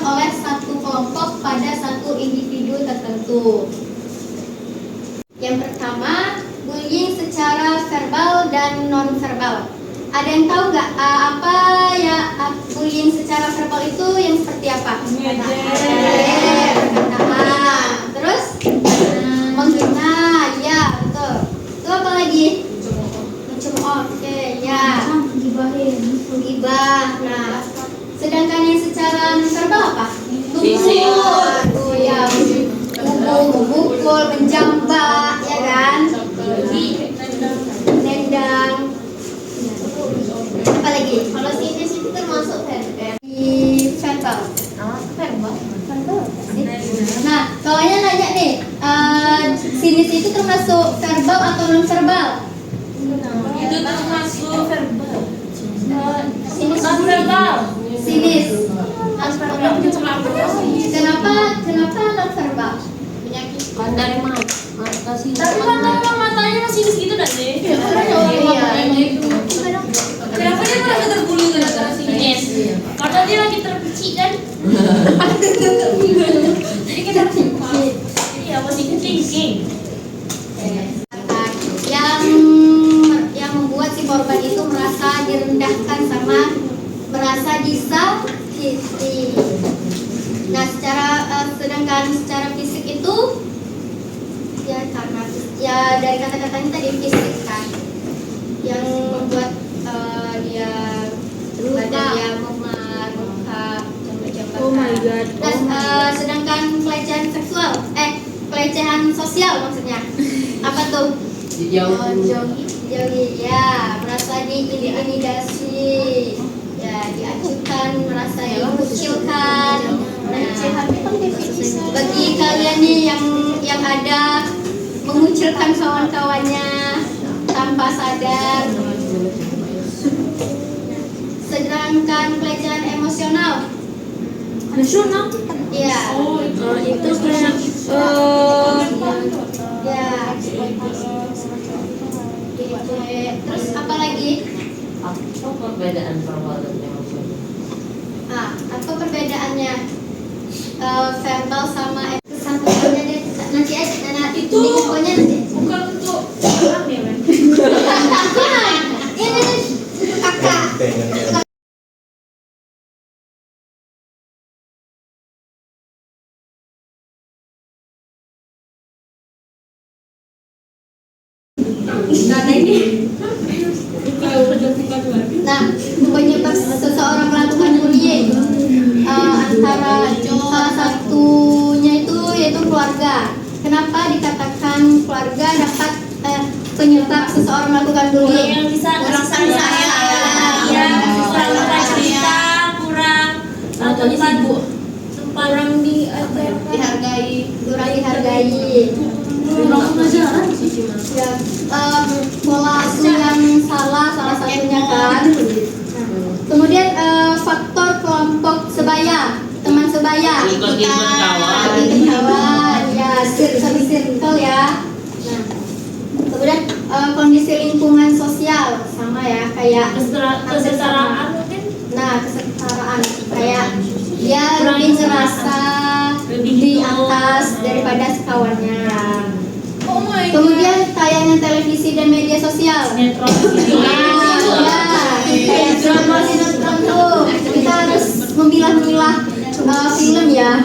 oleh satu kelompok pada satu individu tertentu. Yang pertama, bullying secara verbal dan non verbal. Ada yang tahu nggak apa ya bullying secara verbal itu yang seperti apa? Perkataan. Terus menghina, ya betul. Itu apa lagi? Mencemooh. Oke, ya. Menggibah. Nah, sedangkan yang secara non verbal apa? Pukul. Ya, memukul, menjambak, ya kan? Nendang. Apa lagi? Kalau sinis itu termasuk verbal. Verbal. Nah, kawannya nanya nih, sinis itu termasuk verbal atau non verbal? Itu termasuk verbal. Sinis. Verbal. Sinis. Kenapa non verbal? Dari mata sih. Tapi matanya masih di situ dah deh. Kenapa dia merasa terbully gara-gara sinis? Karena dia lagi terpicik kan? Jadi kita harus iya masih thinking. Yang membuat si korban itu merasa direndahkan sama merasa disakiti. Nah, sedangkan secara fisik itu ya karena ya dari kata-katanya tadi fisik kan yang membuat dia badan dia memar, muka, jambak-jambakan. Oh my god. Nah, sedangkan pelecehan seksual, pelecehan sosial maksudnya apa tuh? Dijauhi, ya, merasa diintimidasi, ya, diacuhkan, merasa dikucilkan. Nah, bagi kalian nih yang ada mengucilkan kawan-kawannya tanpa sadar. Sedangkan pelecehan emosional. Iya. Oh, itu kayak Ya. Terus apa lagi? Apa perbedaan verbal dan emosional? Apa perbedaannya verbal sama kesantuannya deh? Nanti aja, Itu pokoknya nanti. bukan untuk orang ya, men. Ini kakak. Nah, penyebab seseorang melakukan bullying antara salah satunya itu yaitu keluarga. Kenapa dikatakan keluarga dapat penyebab seseorang melakukan bullying? Yang bisa Kurang sayang, ya, kurang cerita, kurang sibuk, kurang dihargai, kurang pelajaran. ya, pola asuh yang salah satunya kan. Kemudian faktor kelompok sebaya, teman sebaya, Ikut kawan. kawan, ya, circle ya. Nah, kemudian kondisi lingkungan sosial sama ya, kayak Kesetaraan mungkin. nah, kesetaraan kayak dia Kurang lebih ngerasa lebih di gitu. atas daripada sekawannya. Oh my god. Kemudian tayangan televisi dan media sosial. Sinetron. Kayak sinetron tuh kita harus memilah-milah film ya,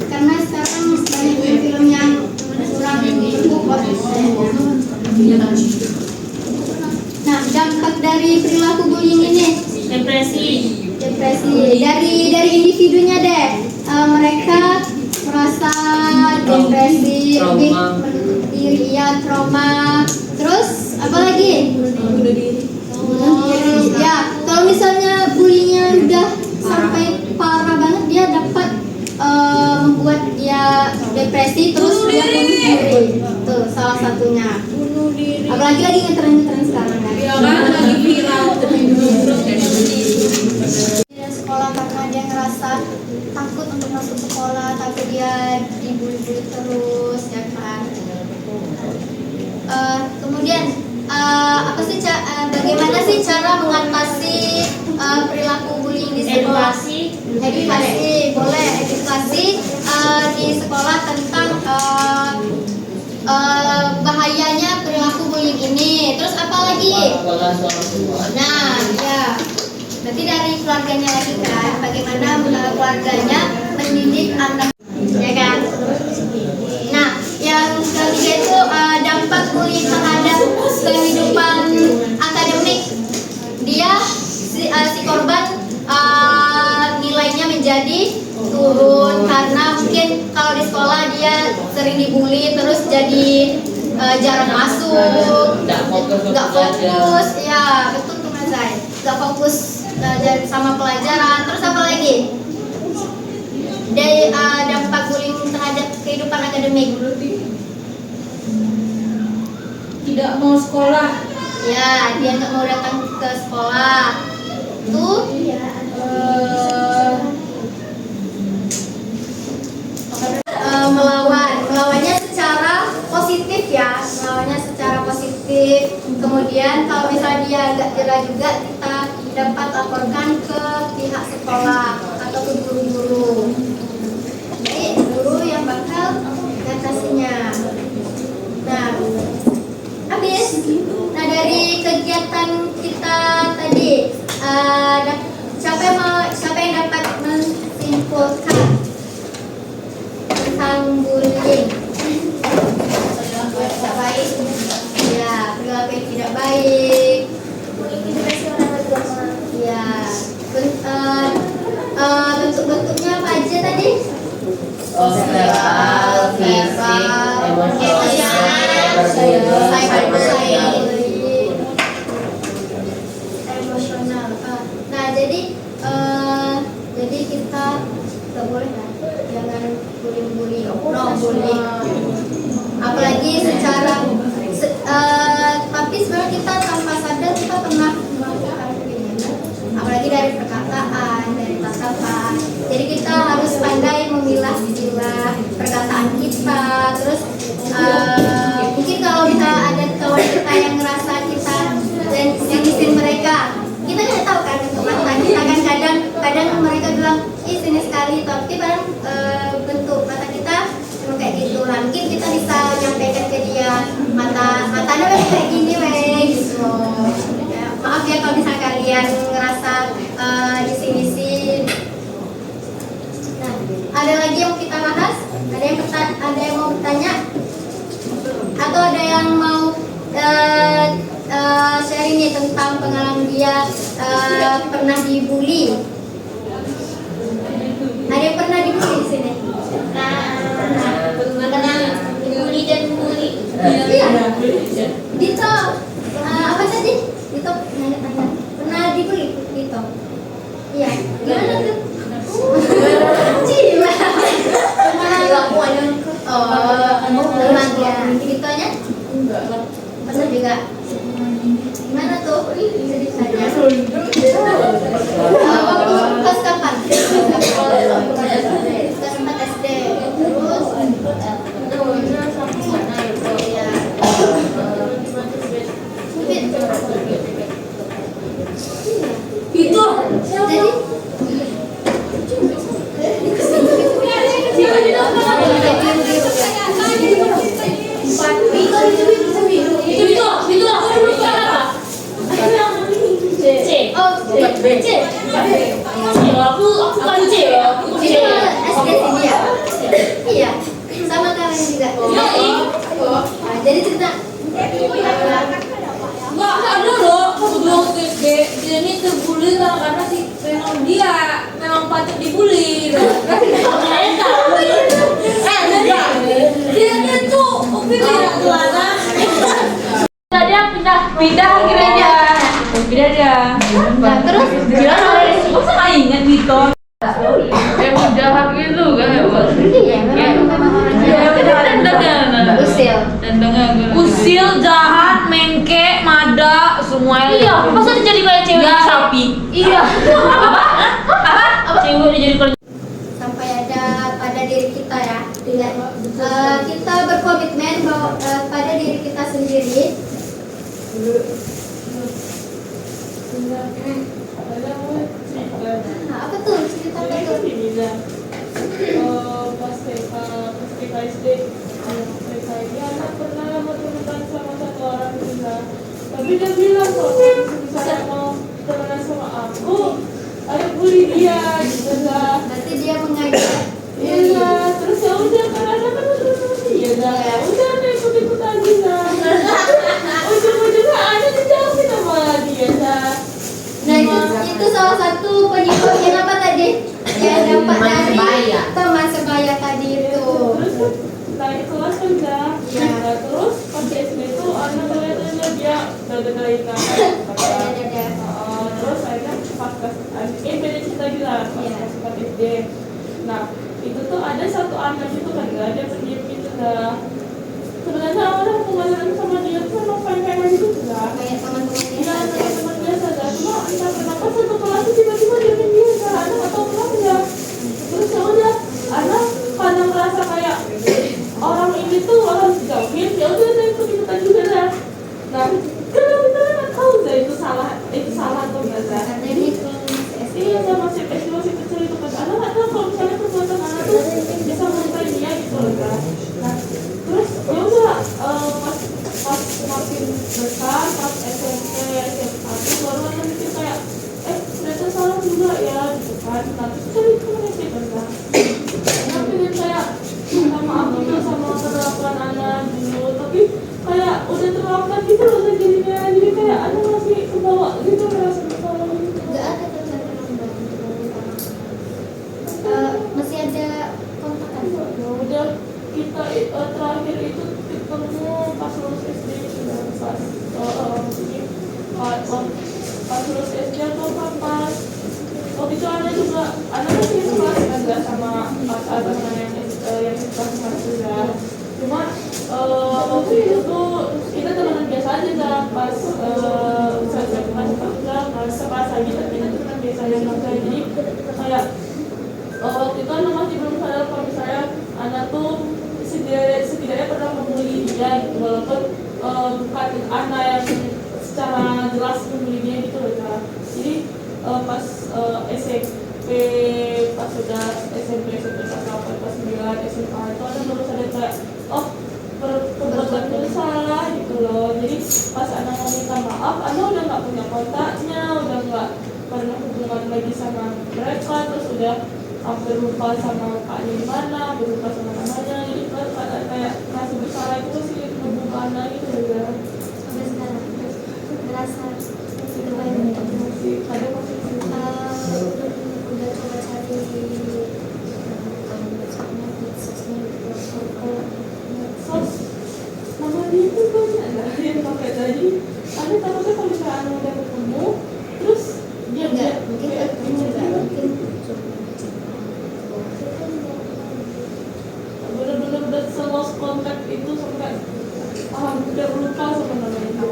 karena sekarang banyak film yang kurang berbobot. Nah, dampak dari perilaku bullying ini Depresi. dari individunya deh, mereka merasa depresi, lebih menutup diri, ya, trauma. Terus apa lagi? Bunuh diri. Ya, kalau misalnya bullyingnya udah sampai parah banget, dia dapat membuat dia depresi, terus dia bunuh diri. Tuh salah satunya. Bunuh diri. Apalagi lagi ngetren sekarang kan. Ya kan lagi viral. Dia sekolah karena dia ngerasa takut untuk masuk sekolah, takut dia dibully terus, ya kan. Kemudian apa sih bagaimana sih cara mengatasi perilaku bullying di sekolah? Edukasi. Edukasi boleh. sekolah tentang bahayanya perilaku bullying ini. Terus apa lagi? Nah, ya. Berarti dari keluarganya lagi kan, bagaimana keluarganya mendidik anak, ya kan? Nah, yang ketiga itu dampak bullying terhadap kehidupan akademik. Dia si korban nilainya menjadi turun karena mungkin kalau di sekolah dia sering dibully, terus jadi jarang masuk, nggak fokus, ya betul tuh Mas Zai, nggak fokus sama pelajaran. Terus apa lagi? Dari dampak bullying terhadap kehidupan akademik. Tidak mau sekolah. Ya, dia nggak mau datang ke sekolah. Tuh melawannya secara positif ya, melawannya secara positif. Kemudian kalau misalnya dia agak jerah juga, kita dapat laporkan ke pihak sekolah atau ke guru-guru. Jadi guru yang bakal ngatasinya. Nah, habis. Nah, dari kegiatan kita tadi, siapa yang dapat menyimpulkan tentang bullying? Tidak baik, ya, perilaku yang tidak baik. Ya, bentuk-bentuknya apa aja tadi? Verbal, fisik, emosional. Nah, jadi kita nggak boleh kan, jangan bullying, no bullying. Apalagi tapi sebenarnya kita tanpa sadar kita pernah melakukan ini. Apalagi dari perkataan, dari tatapan. Jadi kita harus pandai memilah-milah perkataan kita. Terus mungkin kalau misalnya ada kawan kita yang ngerasa kita dan sinisin mereka, kita nggak tahu kan untuk mata kita kan kadang mereka bilang sini sekali, tapi kadang bentuk mata kita cuma kayak gitu. Nah, mungkin kita bisa nyampaikan ke dia matanya kayak gini gitu. Maaf ya kalau misalnya kalian ngerasa disinisin. Nah, ada lagi yang kita bahas? Ada yang mau bertanya? Atau ada yang mau share ini tentang pengalaman dia pernah dibully? Ada yang pernah dibully di sini? Pernah dibully dan bully. Iya. Dito, apa tadi? Dito, pernah dibully? Dito. Iya. Gimana tuh? Cila. Pernah dia. Ditonya? Pernah juga. Gimana tuh? Bisa ditanya. Kelas kapan? Kelas 4 SD. Terus itu jadi Aku kan C ya. SD sini ya. Iya, sama kalian juga. Nah, jadi cerita. Enggak ada loh. Waktu SD dia ini terbully karena si memang dia memang patut dibully. Dia tuh pindah kelana. Dia pindah akhirnya dia. Pindah dia. Nah, terus Bilang masa nggak ingat gitu. Emang jahat gitu kan ya bos? iya, memang orang jahat. Usil, jahat, mengke, mada, semuanya. Iya, masa dia jadi kayak cewek sapi? Iya. Apa? Cewek dia jadi kayak Sampai ada pada diri kita ya. Dengan kita berkomitmen bahwa pada diri kita sendiri. Nah, apa tuh cerita apa tuh? Pas TK kalau misalnya mau temenan sama aku, ayo bully dia gitu lah. Berarti dia mengajak. Iya lah, terus ya udah karena kan udah dia dah, ya udah deh ikut-ikut aja dah. Ujung-ujungnya ada dijauhin sama dia dah. Nah itu salah satu penyebabnya apa tadi? Yang dapat Teman dari sebaya. teman sebaya tadi itu. Terus kan naik kelas kan dah. Iya. Nah, terus pas di SD itu anak ternyata dia dada-dadain Dadah. terus akhirnya pas kelas beda cerita gitu lah pas Iya. kelas 4 SD. Nah itu tuh ada satu anak itu kan gak ada pendiam gitu dah. Sebenarnya orang pengalaman sama dia tuh emang fine-fine gitu lah. Kayak teman-temannya Ya saja. teman-teman biasa dah. Cuma entah kenapa satu kelas tuh tiba-tiba dia biasa. Anak gak tau kenapa ya. Terus ya udah anak karena merasa kayak orang ini tuh orang dijauhin, ya udah saya ikut-ikutan juga lah. Nah karena kita kan tahu dah itu salah atau enggak dah. Karena ini kelas Iya, saya masih kecil itu kan anak nggak tahu kalau misalnya perbuatan anak tuh bisa melukai dia gitu loh kan. Nah, terus ya udah pas makin besar, pas SMP, SMA tuh baru anak mikir kayak ternyata salah juga ya gitu kan. Nah, terus kan itu mereka kan. Nah, pengen kayak minta maaf gitu sama perlakuan anak dulu, tapi kayak udah terlaluan gitu loh jadinya, jadi kayak anak masih kebawa gitu merasa bersalah gitu. nggak ada masih ada kontakan. Ya udah kita terakhir itu ketemu pas lulus SD sudah pas lulus SD atau pas waktu itu ada juga anak masih kelas kan sama pas ada yang kelas sudah cuma waktu itu tuh kita temenan biasa aja dah pas saya kelas pas sekelas lagi tapi kita temenan biasa aja jadi kayak waktu itu anak masih belum sadar kalau misalnya anak tuh setidaknya pernah membuli dia gitu walaupun bukan anak yang secara jelas membuli dia gitu loh kan. Jadi pas SMP pas sudah SMP kelas 8 kelas 9 SMA itu anak baru sadar kayak perbuatan itu salah gitu loh. Jadi pas anak mau minta maaf anak udah nggak punya kontaknya, udah nggak pernah hubungan lagi sama mereka, terus udah hampir lupa sama kakaknya di mana, hampir lupa sama namanya. Jadi kayak rasa bersalah itu sih membuka anak gitu ya. Sampai sekarang merasa Masih ada posisi udah coba cari medsosnya sos. Nama dia itu banyak lah yang pakai tadi. Ada takutnya kalau misalnya anak udah ketemu, terus dia enggak mungkin juga mungkin bener-bener udah lost kontak itu sampai udah lupa sama namanya itu.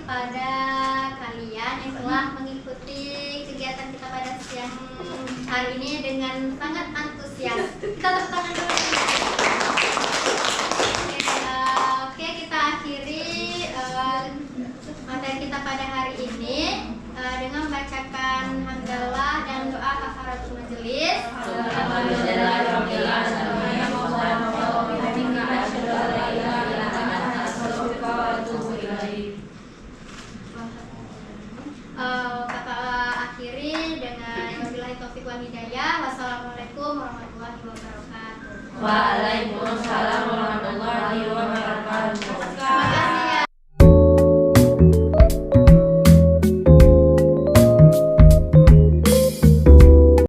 kepada kalian yang telah mengikuti kegiatan kita pada siang hari ini dengan sangat antusias. Kita tepuk tangan dulu. Oke, kita akhiri materi kita pada hari ini dengan membacakan hamdalah dan doa kafaratul majelis.